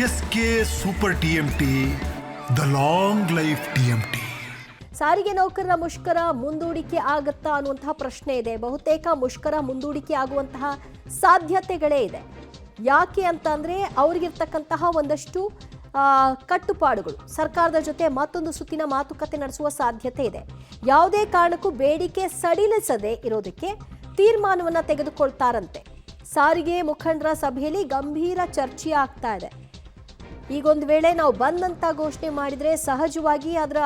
S K super TMT, the long life TMT. ಸಾರಿಗೆ ನೌಕರರ ಮುಷ್ಕರ ಮುಂದೂಡಿಕೆ ಆಗುತ್ತಾ ಅನ್ನುವಂತಹ ಪ್ರಶ್ನೆ ಇದೆ. ಬಹುತೇಕ ಮುಷ್ಕರ ಮುಂದೂಡಿಕೆ ಆಗುವಂತಹ ಸಾಧ್ಯತೆಗಳೇ ಇದೆ. ಯಾಕೆ ಅಂತಂದ್ರೆ ಅವ್ರಿಗಿರ್ತಕ್ಕಂತಹ ಒಂದಷ್ಟು ಕಟ್ಟುಪಾಡುಗಳು, ಸರ್ಕಾರದ ಜೊತೆ ಮತ್ತೊಂದು ಸುತ್ತಿನ ಮಾತುಕತೆ ನಡೆಸುವ ಸಾಧ್ಯತೆ ಇದೆ. ಯಾವುದೇ ಕಾರಣಕ್ಕೂ ಬೇಡಿಕೆ ಸಡಿಲಿಸದೆ ಇರೋದಕ್ಕೆ ತೀರ್ಮಾನವನ್ನ ತೆಗೆದುಕೊಳ್ತಾರಂತೆ. ಸಾರಿಗೆ ಮುಖಂಡರ ಸಭೆಯಲ್ಲಿ ಗಂಭೀರ ಚರ್ಚೆ ಆಗ್ತಾ ಇದೆ. ಈಗೊಂದು ವೇಳೆ ನಾವು ಬಂದ್ ಅಂತ ಘೋಷಣೆ ಮಾಡಿದ್ರೆ ಸಹಜವಾಗಿ ಅದರ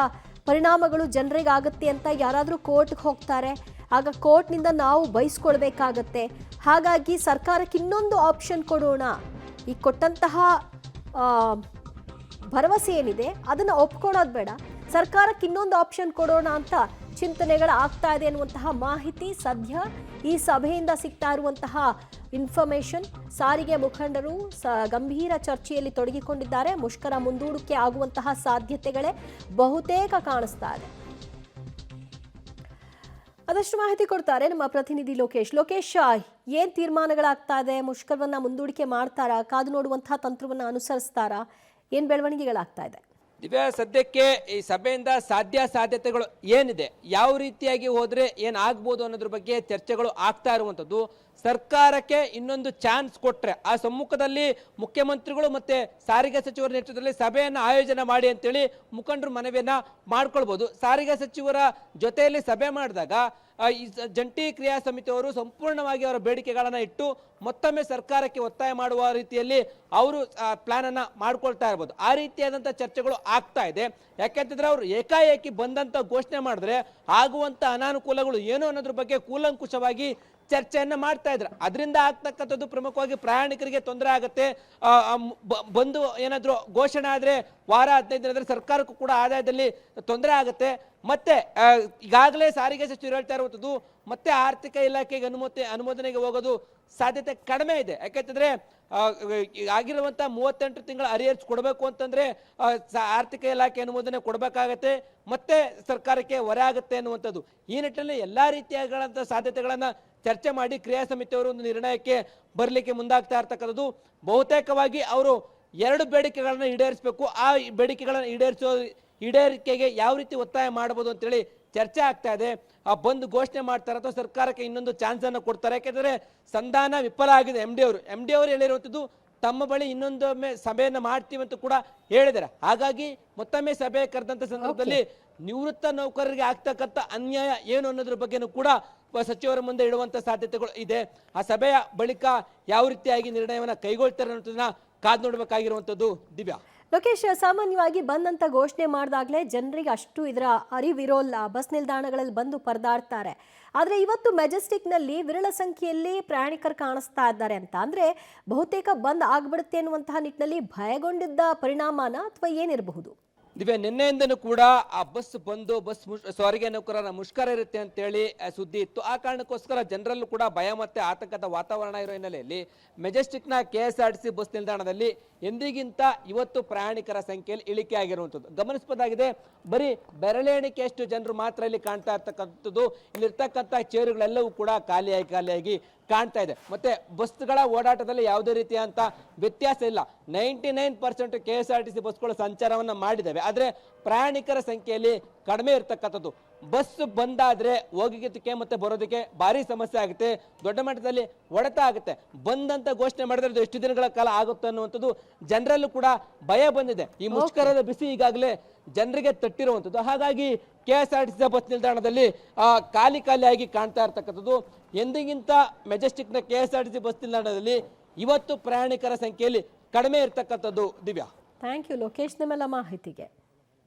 ಪರಿಣಾಮಗಳು ಜನರಿಗಾಗುತ್ತೆ ಅಂತ ಯಾರಾದರೂ ಕೋರ್ಟ್ಗೆ ಹೋಗ್ತಾರೆ. ಆಗ ಕೋರ್ಟ್ನಿಂದ ನಾವು ಬಯಸ್ಕೊಳ್ಬೇಕಾಗತ್ತೆ. ಹಾಗಾಗಿ ಸರ್ಕಾರಕ್ಕೆ ಇನ್ನೊಂದು ಆಪ್ಷನ್ ಕೊಡೋಣ, ಈ ಕೊಟ್ಟಂತಹ ಭರವಸೆ ಏನಿದೆ ಅದನ್ನು ಒಪ್ಕೊಳ್ಳೋದು ಬೇಡ, ಸರ್ಕಾರಕ್ಕೆ ಇನ್ನೊಂದು ಆಪ್ಷನ್ ಕೊಡೋಣ ಅಂತ ಚಿಂತನೆಗಳು ಆಗ್ತಾ ಇದೆ ಅನ್ನುವಂತಹ ಮಾಹಿತಿ ಸದ್ಯ ಈ ಸಭೆಯಿಂದ ಸಿಗ್ತಾ ಇರುವಂತಹ ಇನ್ಫಾರ್ಮೇಶನ್. ಸಾರಿಗೆ ಮುಖಂಡರು ಗಂಭೀರ ಚರ್ಚೆಯಲ್ಲಿ ತೊಡಗಿಕೊಂಡಿದ್ದಾರೆ. ಮುಷ್ಕರ ಮುಂದೂಡಿಕೆ ಆಗುವಂತಹ ಸಾಧ್ಯತೆಗಳೇ ಬಹುತೇಕ ಕಾಣಿಸ್ತಾ ಇದೆ. ಅದಷ್ಟು ಮಾಹಿತಿ ಕೊಡ್ತಾರೆ ನಮ್ಮ ಪ್ರತಿನಿಧಿ ಲೋಕೇಶ್. ಲೋಕೇಶ್, ಏನ್ ತೀರ್ಮಾನಗಳಾಗ್ತಾ ಇದೆ? ಮುಷ್ಕರವನ್ನ ಮುಂದೂಡಿಕೆ ಮಾಡ್ತಾರಾ? ಕಾದು ನೋಡುವಂತಹ ತಂತ್ರವನ್ನ ಅನುಸರಿಸ್ತಾರಾ? ಏನ್ ಬೆಳವಣಿಗೆಗಳಾಗ್ತಾ ಇದೆ? ದಿವ್ಯಾ, ಸದ್ಯಕ್ಕೆ ಈ ಸಭೆಯಿಂದ ಸಾಧ್ಯತೆಗಳು ಏನಿದೆ, ಯಾವ ರೀತಿಯಾಗಿ ಹೋದ್ರೆ ಏನಾಗ್ಬೋದು ಅನ್ನೋದ್ರ ಬಗ್ಗೆ ಚರ್ಚೆಗಳು ಆಗ್ತಾ ಇರುವಂಥದ್ದು. ಸರ್ಕಾರಕ್ಕೆ ಇನ್ನೊಂದು ಚಾನ್ಸ್ ಕೊಟ್ರೆ ಆ ಸಮ್ಮುಖದಲ್ಲಿ ಮುಖ್ಯಮಂತ್ರಿಗಳು ಮತ್ತೆ ಸಾರಿಗೆ ಸಚಿವರ ನೇತೃತ್ವದಲ್ಲಿ ಸಭೆಯನ್ನು ಆಯೋಜನೆ ಮಾಡಿ ಅಂತೇಳಿ ಮುಖಂಡರು ಮನವಿಯನ್ನ ಮಾಡ್ಕೊಳ್ಬಹುದು. ಸಾರಿಗೆ ಸಚಿವರ ಜೊತೆಯಲ್ಲಿ ಸಭೆ ಮಾಡಿದಾಗ ಈ ಜಂಟಿ ಕ್ರಿಯಾ ಸಮಿತಿಯವರು ಸಂಪೂರ್ಣವಾಗಿ ಅವರ ಬೇಡಿಕೆಗಳನ್ನ ಇಟ್ಟು ಮತ್ತೊಮ್ಮೆ ಸರ್ಕಾರಕ್ಕೆ ಒತ್ತಾಯ ಮಾಡುವ ರೀತಿಯಲ್ಲಿ ಅವರು ಪ್ಲಾನ್ ಅನ್ನ ಮಾಡ್ಕೊಳ್ತಾ ಇರ್ಬೋದು. ಆ ರೀತಿಯಾದಂಥ ಚರ್ಚೆಗಳು ಆಗ್ತಾ ಇದೆ. ಯಾಕೆಂತಂದ್ರೆ ಅವರು ಏಕಾಏಕಿ ಬಂದಂತ ಘೋಷಣೆ ಮಾಡಿದ್ರೆ ಆಗುವಂತ ಅನಾನುಕೂಲಗಳು ಏನು ಅನ್ನೋದ್ರ ಬಗ್ಗೆ ಕೂಲಂಕುಷವಾಗಿ ಚರ್ಚೆಯನ್ನ ಮಾಡ್ತಾ ಇದ್ರು. ಅದರಿಂದ ಆಗ್ತಕ್ಕಂಥದ್ದು ಪ್ರಮುಖವಾಗಿ ಪ್ರಯಾಣಿಕರಿಗೆ ತೊಂದರೆ ಆಗುತ್ತೆ. ಬಂದು ಏನಾದ್ರು ಘೋಷಣೆ ಆದ್ರೆ ವಾರ 15 ದಿನದಲ್ಲಿ ಸರ್ಕಾರಕ್ಕೂ ಕೂಡ ಆದಾಯದಲ್ಲಿ ತೊಂದರೆ ಆಗುತ್ತೆ. ಮತ್ತೆ ಈಗಾಗಲೇ ಸಾರಿಗೆ ಸಚಿವರು ಹೇಳ್ತಾ ಇರುವಂಥದ್ದು ಮತ್ತೆ ಆರ್ಥಿಕ ಇಲಾಖೆಗೆ ಅನುಮೋದನೆಗೆ ಹೋಗೋದು ಸಾಧ್ಯತೆ ಕಡಿಮೆ ಇದೆ. ಯಾಕೆಂತಂದ್ರೆ ಆಗಿರುವಂತ 38 ತಿಂಗಳ ಅರಿಯರ್ಸ್ ಕೊಡಬೇಕು ಅಂತಂದ್ರೆ ಆರ್ಥಿಕ ಇಲಾಖೆ ಅನುಮೋದನೆ ಕೊಡಬೇಕಾಗತ್ತೆ, ಮತ್ತೆ ಸರ್ಕಾರಕ್ಕೆ ಹೊರೆ ಆಗುತ್ತೆ ಅನ್ನುವಂಥದ್ದು. ಈ ನಿಟ್ಟಿನಲ್ಲಿ ಎಲ್ಲಾ ರೀತಿಯಾದಂಥ ಸಾಧ್ಯತೆಗಳನ್ನ ಚರ್ಚೆ ಮಾಡಿ ಕ್ರಿಯಾ ಸಮಿತಿಯವರು ಒಂದು ನಿರ್ಣಯಕ್ಕೆ ಬರಲಿಕ್ಕೆ ಮುಂದಾಗ್ತಾ ಇರ್ತಕ್ಕಂಥದ್ದು. ಬಹುತೇಕವಾಗಿ ಅವರು 2 ಬೇಡಿಕೆಗಳನ್ನ ಈಡೇರಿಸಬೇಕು. ಆ ಬೇಡಿಕೆಗಳನ್ನ ಈಡೇರಿಕೆಗೆ ಯಾವ ರೀತಿ ಒತ್ತಾಯ ಮಾಡಬಹುದು ಅಂತೇಳಿ ಚರ್ಚೆ ಆಗ್ತಾ ಇದೆ. ಬಂದು ಘೋಷಣೆ ಮಾಡ್ತಾರೆ ಅಥವಾ ಸರ್ಕಾರಕ್ಕೆ ಇನ್ನೊಂದು ಚಾನ್ಸ್ ಅನ್ನು ಕೊಡ್ತಾರೆ. ಯಾಕೆಂದ್ರೆ ಸಂಧಾನ ವಿಫಲ ಆಗಿದೆ. ಎಂ ಡಿ ಅವರು ಹೇಳಿರುವಂಥದ್ದು ತಮ್ಮ ಬಳಿ ಇನ್ನೊಂದೊಮ್ಮೆ ಸಭೆಯನ್ನ ಮಾಡ್ತೀವಿ ಅಂತ ಕೂಡ ಹೇಳಿದ್ದಾರೆ. ಹಾಗಾಗಿ ಮತ್ತೊಮ್ಮೆ ಸಭೆ ಕರೆದಂತ ಸಂದರ್ಭದಲ್ಲಿ ನಿವೃತ್ತ ನೌಕರರಿಗೆ ಆಗ್ತಕ್ಕಂಥ ಅನ್ಯಾಯ ಏನು ಅನ್ನೋದ್ರ ಬಗ್ಗೆನೂ ಕೂಡ ಸಚಿವರ ಮುಂದೆ ಇಡುವಂತ ಸಾಧ್ಯತೆಗಳು ಇದೆ. ಆ ಸಭೆಯ ಬಳಿಕ ಯಾವ ರೀತಿಯಾಗಿ ನಿರ್ಣಯವನ್ನ ಕೈಗೊಳ್ತಾರೆ ಅನ್ನೋದನ್ನ ಕಾದು ನೋಡಬೇಕಾಗಿರುವಂತದ್ದು. ದಿವ್ಯಾ, ಲೋಕೇಶ್, ಸಾಮಾನ್ಯವಾಗಿ ಬಂದಂತ ಘೋಷಣೆ ಮಾಡಿದಾಗಲೇ ಜನರಿಗೆ ಅಷ್ಟು ಇದರ ಅರಿವಿರೋಲ್ಲ, ಬಸ್ ನಿಲ್ದಾಣಗಳಲ್ಲಿ ಬಂದು ಪರದಾಡ್ತಾರೆ. ಆದರೆ ಇವತ್ತು ಮೆಜೆಸ್ಟಿಕ್ನಲ್ಲಿ ವಿರಳ ಸಂಖ್ಯೆಯಲ್ಲಿ ಪ್ರಯಾಣಿಕರು ಕಾಣಿಸ್ತಾ ಇದ್ದಾರೆ ಅಂತ ಅಂದ್ರೆ ಬಹುತೇಕ ಬಂದ್ ಆಗ್ಬಿಡುತ್ತೆ ಅನ್ನುವಂತಹ ನಿಟ್ಟಿನಲ್ಲಿ ಭಯಗೊಂಡಿದ್ದ ಪರಿಣಾಮನ ಅಥವಾ ಏನಿರಬಹುದು? ದಿವ್ಯಾ, ನಿನ್ನೆಯಿಂದನೂ ಕೂಡ ಆ ಬಸ್ ಬಂದು ಸಾರಿಗೆ ನೌಕರರ ಮುಷ್ಕರ ಇರುತ್ತೆ ಅಂತೇಳಿ ಸುದ್ದಿ ಇತ್ತು. ಆ ಕಾರಣಕ್ಕೋಸ್ಕರ ಜನರಲ್ಲೂ ಕೂಡ ಭಯ ಮತ್ತೆ ಆತಂಕದ ವಾತಾವರಣ ಇರೋ ಹಿನ್ನೆಲೆಯಲ್ಲಿ ಮೆಜೆಸ್ಟಿಕ್ನ KSRTC ಬಸ್ ನಿಲ್ದಾಣದಲ್ಲಿ ಎಂದಿಗಿಂತ ಇವತ್ತು ಪ್ರಯಾಣಿಕರ ಸಂಖ್ಯೆಯಲ್ಲಿ ಇಳಿಕೆ ಆಗಿರುವಂಥದ್ದು ಗಮನಿಸಬಹುದಾಗಿದೆ. ಬರೀ ಬೆರಳೆಣಿಕೆಯಷ್ಟು ಜನರು ಮಾತ್ರ ಇಲ್ಲಿ ಕಾಣ್ತಾ ಇರ್ತಕ್ಕಂಥದ್ದು. ಇಲ್ಲಿರ್ತಕ್ಕಂಥ ಚೇರುಗಳೆಲ್ಲವೂ ಕೂಡ ಖಾಲಿಯಾಗಿ ಕಾಣ್ತಾ ಇದೆ. ಮತ್ತೆ ಬಸ್ಗಳ ಓಡಾಟದಲ್ಲಿ ಯಾವುದೇ ರೀತಿಯಂತ ವ್ಯತ್ಯಾಸ ಇಲ್ಲ. 99% KSRTC ಬಸ್ಗಳು ಸಂಚಾರವನ್ನ ಮಾಡಿದ್ದಾವೆ. ಆದ್ರೆ ಪ್ರಯಾಣಿಕರ ಸಂಖ್ಯೆಯಲ್ಲಿ ಕಡಿಮೆ ಇರ್ತಕ್ಕಂಥದ್ದು. ಬಸ್ ಬಂದಾದ್ರೆ ಹೋಗೋದಕ್ಕೆ ಮತ್ತೆ ಬರೋದಕ್ಕೆ ಭಾರಿ ಸಮಸ್ಯೆ ಆಗುತ್ತೆ, ದೊಡ್ಡ ಮಟ್ಟದಲ್ಲಿ ಹೊಡೆತ ಆಗುತ್ತೆ. ಬಂದಂತ ಘೋಷಣೆ ಮಾಡಿದ್ರೆ ಎಷ್ಟು ದಿನಗಳ ಕಾಲ ಆಗುತ್ತೆ ಅನ್ನುವಂಥದ್ದು ಜನರಲ್ಲೂ ಕೂಡ ಭಯ ಬಂದಿದೆ. ಈ ಮುಷ್ಕರದ ಬಿಸಿ ಈಗಾಗಲೇ ಜನರಿಗೆ ತಟ್ಟಿರುವಂಥದ್ದು. ಹಾಗಾಗಿ KSRTC ಬಸ್ ನಿಲ್ದಾಣದಲ್ಲಿ ಖಾಲಿಯಾಗಿ ಕಾಣ್ತಾ ಇರ್ತಕ್ಕಂಥದ್ದು. ಎಂದಿಗಿಂತ ಮೆಜೆಸ್ಟಿಕ್ನ KSRTC ಬಸ್ ನಿಲ್ದಾಣದಲ್ಲಿ ಇವತ್ತು ಪ್ರಯಾಣಿಕರ ಸಂಖ್ಯೆಯಲ್ಲಿ ಕಡಿಮೆ ಇರ್ತಕ್ಕಂಥದ್ದು. ದಿವ್ಯಾ, ಥ್ಯಾಂಕ್ ಯು ಲೋಕೇಶ್ ನಿಮ್ಮೆಲ್ಲ ಮಾಹಿತಿಗೆ.